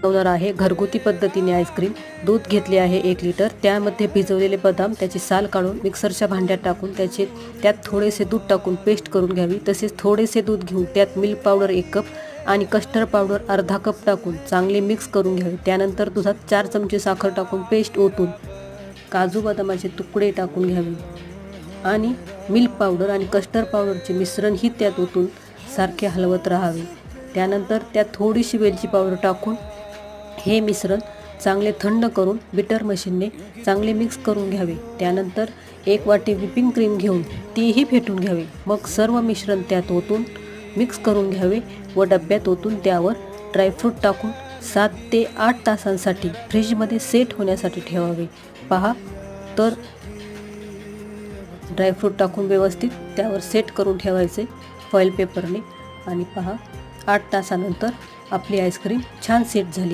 बनवणार आहे घरगुती पद्धतीने आईस्क्रीम। दूध घेतले आहे 1 लिटर, त्यामध्ये भिजवलेले बदाम त्याची साल काढून मिक्सरच्या भांड्यात टाकून त्यात थोडेसे दूध टाकून पेस्ट करून घ्यावी। तसेच थोडेसे दूध घेऊन त्यात मिल्क पावडर 1 कप आणि कस्टर्ड पावडर अर्धा कप टाकून चांगले मिक्स करून घ्यावे। त्यानंतर दुधात 4 चमचे साखर टाकून पेस्ट ओतून काजू बदामाचे तुकडे टाकून घ्यावे आणि मिल्क पावडर आणि कस्टर्ड पावडरचे मिश्रण ही त्यात ओतून सारखे हलवत राहावे। त्यानंतर त्यात थोडीशी वेलची पावडर टाकून हे मिश्रण चांगले थंड करून बीटर मशीनने चांगले मिक्स करून घ्यावे। त्यानंतर 1 वाटी व्हिपिंग क्रीम घेऊन तीही फेटून घ्यावी। मग सर्व मिश्रण त्यात ओतून मिक्स करून घ्यावे व डब्यात ओतून त्यावर ड्रायफ्रूट टाकून 7 ते 8 तासांसाठी फ्रीजमध्ये सेट होण्यासाठी ठेवावे। पहा तर ड्रायफ्रूट टाकून व्यवस्थित त्यावर सेट करून ठेवायचे फॉईल पेपरने आणि पहा 8 तासानंतर आपली आईस्क्रीम छान सेट झाली।